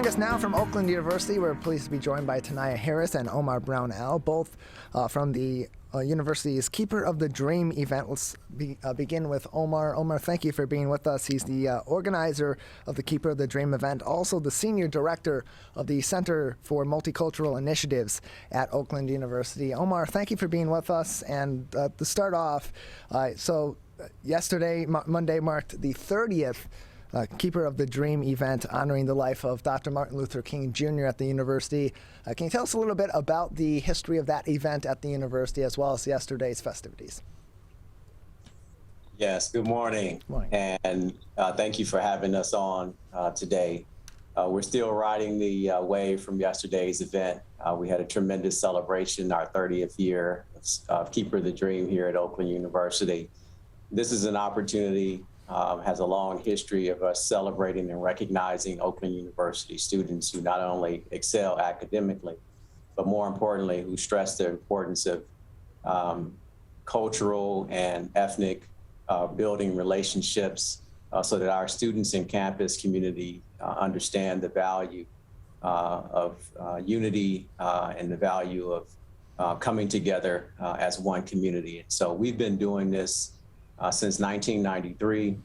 Joining us now from Oakland University, we're pleased to be joined by Tanaya Harris and Omar Brown-El, both from the university's Keeper of the Dream event. Let's begin with Omar. Omar, thank you for being with us. He's the organizer of the Keeper of the Dream event, also the senior director of the Center for Multicultural Initiatives at Oakland University. Omar, thank you for being with us. And to start off, yesterday, Monday, marked the 30th Keeper of the Dream event honoring the life of Dr. Martin Luther King Jr. at the university. Can you tell us a little bit about the history of that event at the university as well as yesterday's festivities? Yes, good morning. Morning. And thank you for having us on today. We're still riding the wave from yesterday's event. We had a tremendous celebration, our 30th year of Keeper of the Dream here at Oakland University. This is an opportunity has a long history of us celebrating and recognizing Oakland University students who not only excel academically, but more importantly, who stress the importance of cultural and ethnic building relationships so that our students and campus community understand the value of unity and the value of coming together as one community. And so we've been doing this since 1993,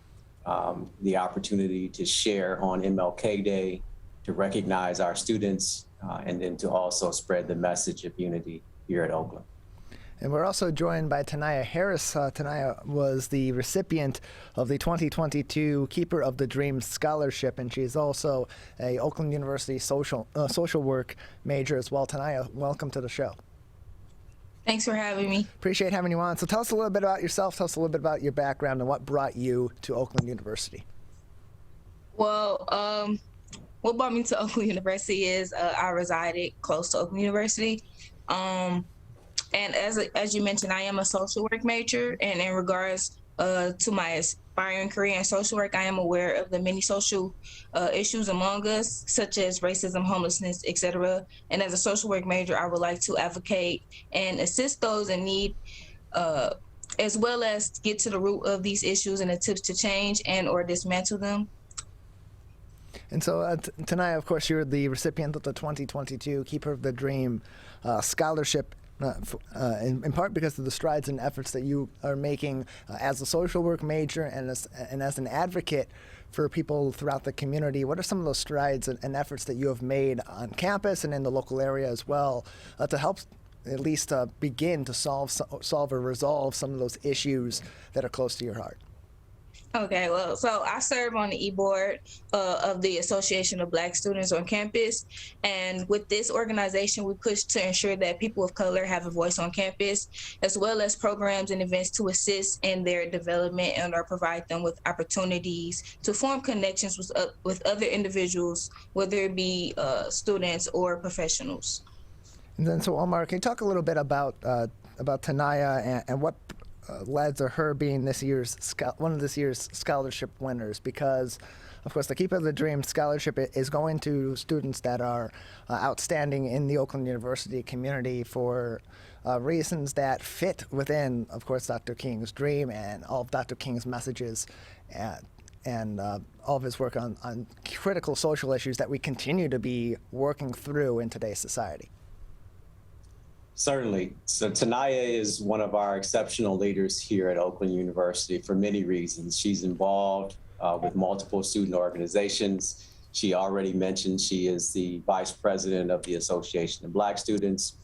the opportunity to share on MLK Day, to recognize our students, and then to also spread the message of unity here at Oakland. And we're also joined by Tanaya Harris. Tanaya was the recipient of the 2022 Keeper of the Dream Scholarship, and she's also a Oakland University social work major as well. Tanaya, welcome to the show. Thanks for having me. Appreciate having you on. So tell us a little bit about yourself. Tell us a little bit about your background and what brought you to Oakland University. Well, what brought me to Oakland University is I resided close to Oakland University. And as you mentioned, I am a social work major. And in regards to my aspiring career in social work, I am aware of the many social issues among us, such as racism, homelessness, etc. And as a social work major, I would like to advocate and assist those in need, as well as get to the root of these issues and attempts to change and or dismantle them. And so tonight, of course, you're the recipient of the 2022 Keeper of the Dream Scholarship, in part because of the strides and efforts that you are making as a social work major and as an advocate for people throughout the community. What are some of those strides and efforts that you have made on campus and in the local area as well to help at least begin to solve or resolve some of those issues that are close to your heart? Okay, well, so I serve on the e-board of the Association of Black Students on campus. And with this organization, we push to ensure that people of color have a voice on campus, as well as programs and events to assist in their development and or provide them with opportunities to form connections with other individuals, whether it be students or professionals. And then, so Omar, can you talk a little bit about Tanaya and what led to her being one of this year's scholarship winners? Because, of course, the Keeper of the Dream Scholarship is going to students that are outstanding in the Oakland University community for reasons that fit within, of course, Dr. King's dream and all of Dr. King's messages and all of his work on critical social issues that we continue to be working through in today's society. Certainly. So Tanaya is one of our exceptional leaders here at Oakland University for many reasons. She's involved with multiple student organizations. She already mentioned she is the vice president of the Association of Black Students.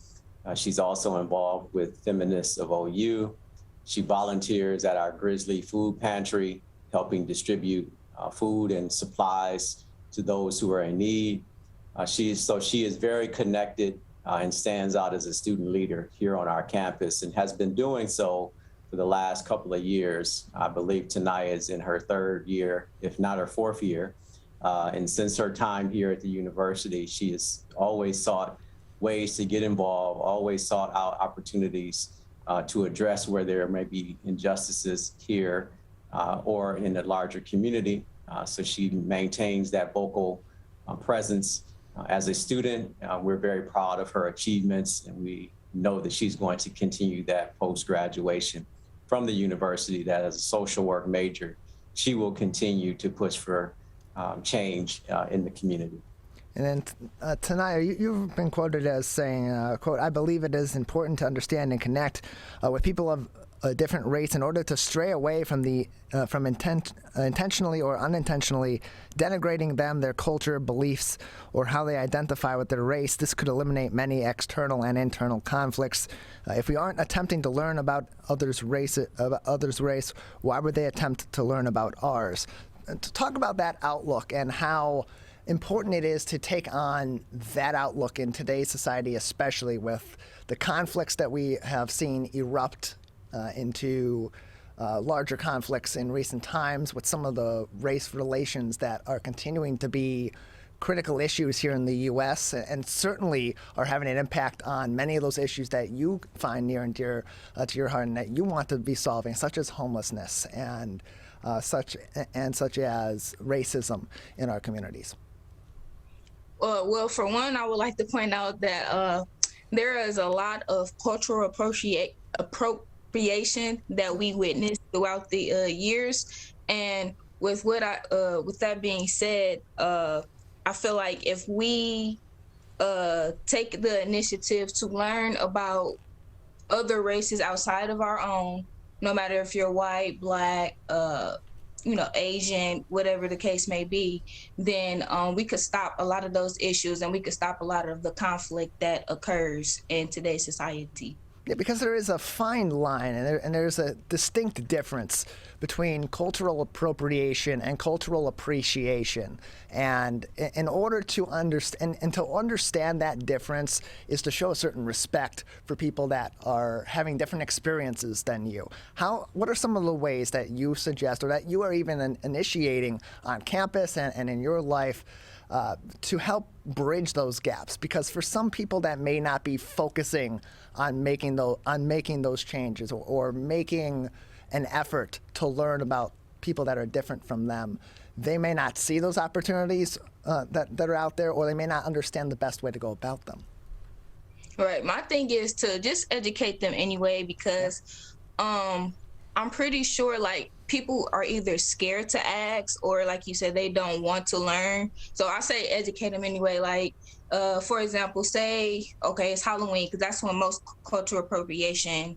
She's also involved with Feminists of OU. She volunteers at our Grizzly Food Pantry, helping distribute food and supplies to those who are in need. She is very connected and stands out as a student leader here on our campus and has been doing so for the last couple of years. I believe Tanaya is in her third year, if not her fourth year. And since her time here at the university, she has always sought ways to get involved, always sought out opportunities to address where there may be injustices here or in the larger community. So she maintains that vocal presence. As a student, we're very proud of her achievements, and we know that she's going to continue that post-graduation from the university, that as a social work major, she will continue to push for change in the community. And then, Tanaya, you've been quoted as saying, quote, "I believe it is important to understand and connect with people of a different race in order to stray away from intentionally or unintentionally denigrating them, their culture, beliefs, or how they identify with their race. This could eliminate many external and internal conflicts. If we aren't attempting to learn about others' race, why would they attempt to learn about ours?" And to talk about that outlook and how important it is to take on that outlook in today's society, especially with the conflicts that we have seen erupt into larger conflicts in recent times, with some of the race relations that are continuing to be critical issues here in the U.S. and certainly are having an impact on many of those issues that you find near and dear to your heart and that you want to be solving, such as homelessness and such as racism in our communities. Well, for one, I would like to point out that there is a lot of cultural appropriation that we witnessed throughout the years, and with that being said, I feel like if we take the initiative to learn about other races outside of our own, no matter if you're white, black, Asian, whatever the case may be, then we could stop a lot of those issues and we could stop a lot of the conflict that occurs in today's society. Yeah, because there is a fine line and there's a distinct difference between cultural appropriation and cultural appreciation. And in order to understand that difference is to show a certain respect for people that are having different experiences than you. What are some of the ways that you suggest or that you are even initiating on campus and in your life to help bridge those gaps? Because for some people that may not be focusing on making those changes or making an effort to learn about people that are different from them, they may not see those opportunities that are out there, or they may not understand the best way to go about them. Right. My thing is to just educate them anyway, because I'm pretty sure like people are either scared to ask or, like you said, they don't want to learn. So I say educate them anyway. Like, for example, say, okay, it's Halloween, because that's when most cultural appropriation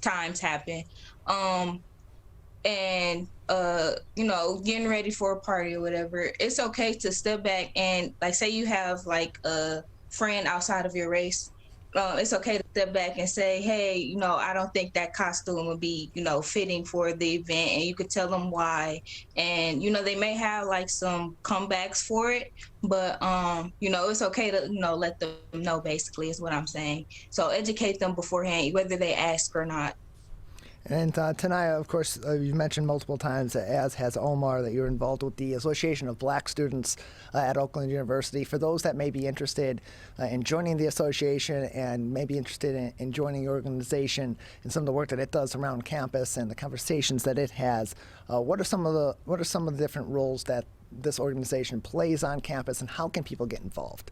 times happen. Getting ready for a party or whatever, it's okay to step back and, like, say you have like a friend outside of your race. It's okay to step back and say, hey, I don't think that costume would be, fitting for the event. And you could tell them why. And, they may have like some comebacks for it, but, it's okay to, let them know, basically, is what I'm saying. So educate them beforehand, whether they ask or not. And Tanaya, of course, you've mentioned multiple times, as has Omar, that you're involved with the Association of Black Students at Oakland University. For those that may be interested in joining the association and may be interested in joining your organization and some of the work that it does around campus and the conversations that it has, what are some of the different roles that this organization plays on campus, and how can people get involved?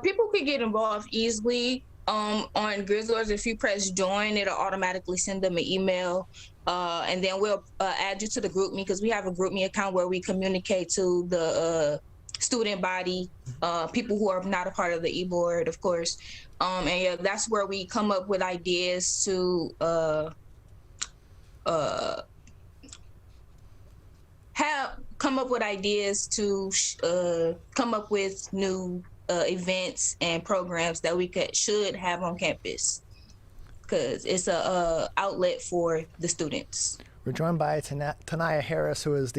People can get involved easily. On Grizzlers, if you press join, it'll automatically send them an email, and then we'll add you to the GroupMe, because we have a GroupMe account where we communicate to the student body, people who are not a part of the e-board, of course. That's where we come up with ideas to come up with new events and programs that we should have on campus, because it's a outlet for the students. We're joined by Tanaya Harris, who is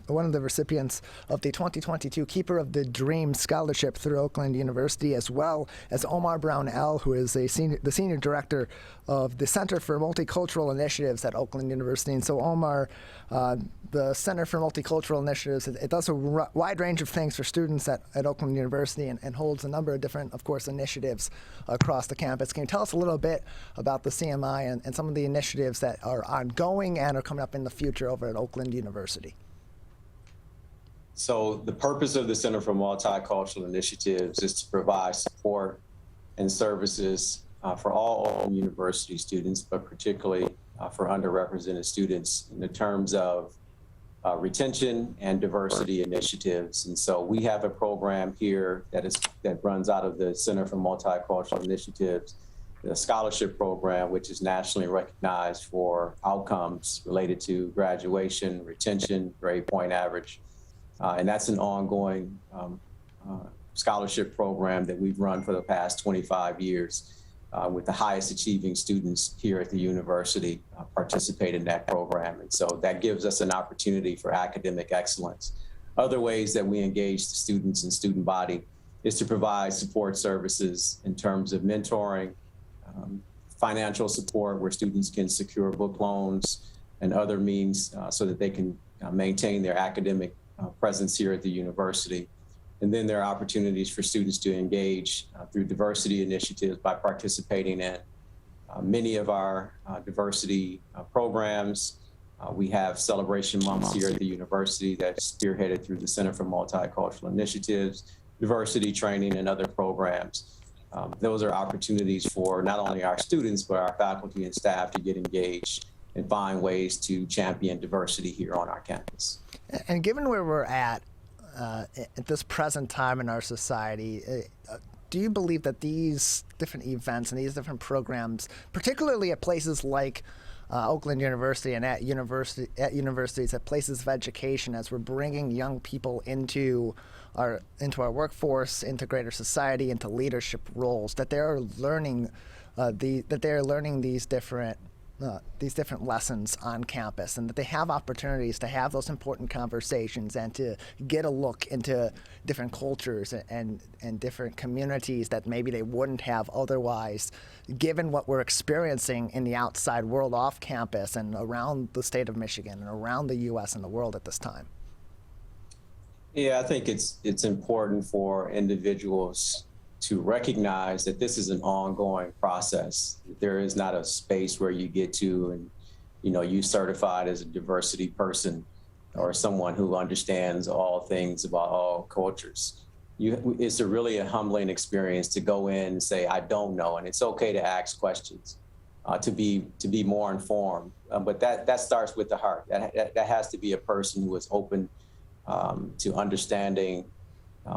one of the recipients of the 2022 Keeper of the Dream Scholarship through Oakland University, as well as Omar Brown-El, who is the senior director of the Center for Multicultural Initiatives at Oakland University. And so, Omar, the Center for Multicultural Initiatives, it does a wide range of things for students at Oakland University and holds a number of different, of course, initiatives across the campus. Can you tell us a little bit about the CMI and some of the initiatives that are ongoing and are coming up in the future over at Oakland University? So the purpose of the Center for Multicultural Initiatives is to provide support and services for all Oakland University students, but particularly for underrepresented students in the terms of retention and diversity initiatives. And so we have a program here that runs out of the Center for Multicultural Initiatives, the scholarship program, which is nationally recognized for outcomes related to graduation, retention, grade point average. And that's an ongoing scholarship program that we've run for the past 25 years. With the highest achieving students here at the university participate in that program. And so that gives us an opportunity for academic excellence. Other ways that we engage the students and student body is to provide support services in terms of mentoring, financial support where students can secure book loans and other means so that they can maintain their academic presence here at the university. And then there are opportunities for students to engage through diversity initiatives by participating in many of our diversity programs. We have celebration months here at the university that's spearheaded through the Center for Multicultural Initiatives, diversity training, and other programs. Those are opportunities for not only our students, but our faculty and staff to get engaged and find ways to champion diversity here on our campus. And given where we're at this present time in our society, do you believe that these different events and these different programs, particularly at places like Oakland University and at universities, at places of education, as we're bringing young people into our workforce, into greater society, into leadership roles, that they're learning these different lessons on campus, and that they have opportunities to have those important conversations and to get a look into different cultures and different communities that maybe they wouldn't have otherwise, given what we're experiencing in the outside world off campus and around the state of Michigan and around the U.S. and the world at this time? Yeah, I think it's important for individuals to recognize that this is an ongoing process. There is not a space where you get to and, you certified as a diversity person or someone who understands all things about all cultures. It's really a humbling experience to go in and say, I don't know. And it's okay to ask questions, to be more informed. But that starts with the heart. That has to be a person who is open to understanding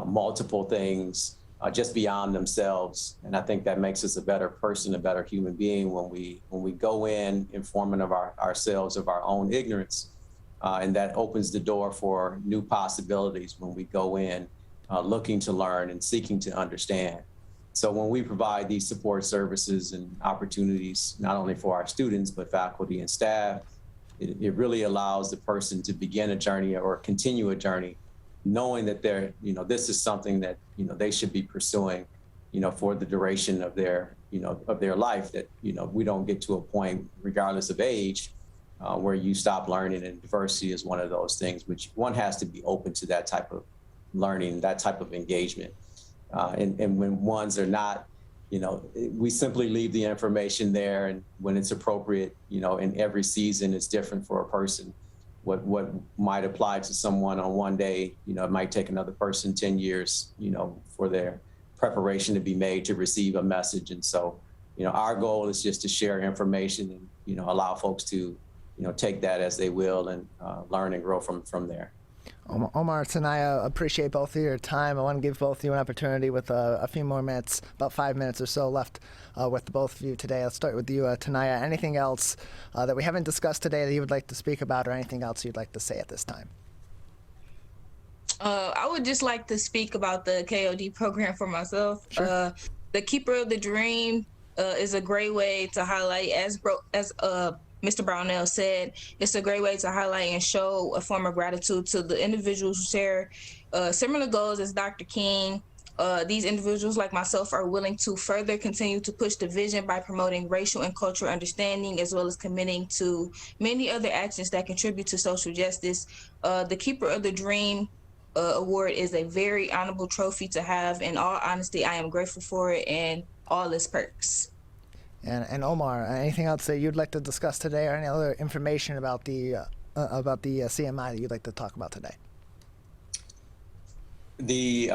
multiple things, just beyond themselves. And I think that makes us a better person, a better human being when we go in informing of ourselves of our own ignorance. And that opens the door for new possibilities when we go in looking to learn and seeking to understand. So when we provide these support services and opportunities, not only for our students, but faculty and staff, it really allows the person to begin a journey or continue a journey, knowing that this is something that, they should be pursuing, for the duration of their life, that, we don't get to a point, regardless of age, where you stop learning, and diversity is one of those things which one has to be open to that type of learning, that type of engagement. And when ones are not, we simply leave the information there, and when it's appropriate, in every season it's different for a person. What might apply to someone on one day, it might take another person 10 years, for their preparation to be made to receive a message. And so, our goal is just to share information and, allow folks to, take that as they will and learn and grow from there. Omar, Tanaya, appreciate both of your time. I want to give both of you an opportunity with a few more minutes, about 5 minutes or so left with both of you today. Let's start with you, Tanaya. Anything else that we haven't discussed today that you would like to speak about, or anything else you'd like to say at this time? I would just like to speak about the KOD program for myself. Sure. The Keeper of the Dream is a great way to highlight, as Mr. Brown-El said, it's a great way to highlight and show a form of gratitude to the individuals who share similar goals as Dr. King. These individuals, like myself, are willing to further continue to push the vision by promoting racial and cultural understanding, as well as committing to many other actions that contribute to social justice. The Keeper of the Dream Award is a very honorable trophy to have. In all honesty, I am grateful for it and all its perks. And Omar, anything else that you'd like to discuss today, or any other information about the CMI that you'd like to talk about today? The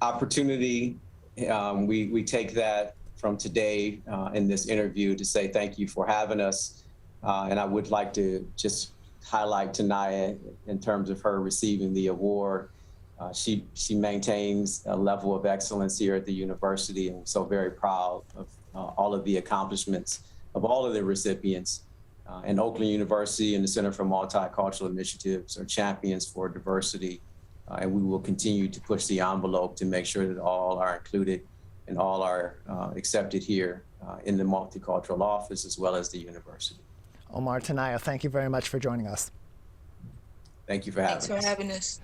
opportunity, we take that from today in this interview to say thank you for having us. And I would like to just highlight Tanaya in terms of her receiving the award. She maintains a level of excellence here at the university, and so very proud of all of the accomplishments of all of the recipients. And Oakland University and the Center for Multicultural Initiatives are champions for diversity, and we will continue to push the envelope to make sure that all are included and all are accepted here in the multicultural office as well as the university. Omar, Tanaya, thank you very much for joining us. Thank you for having us. Thanks for having us.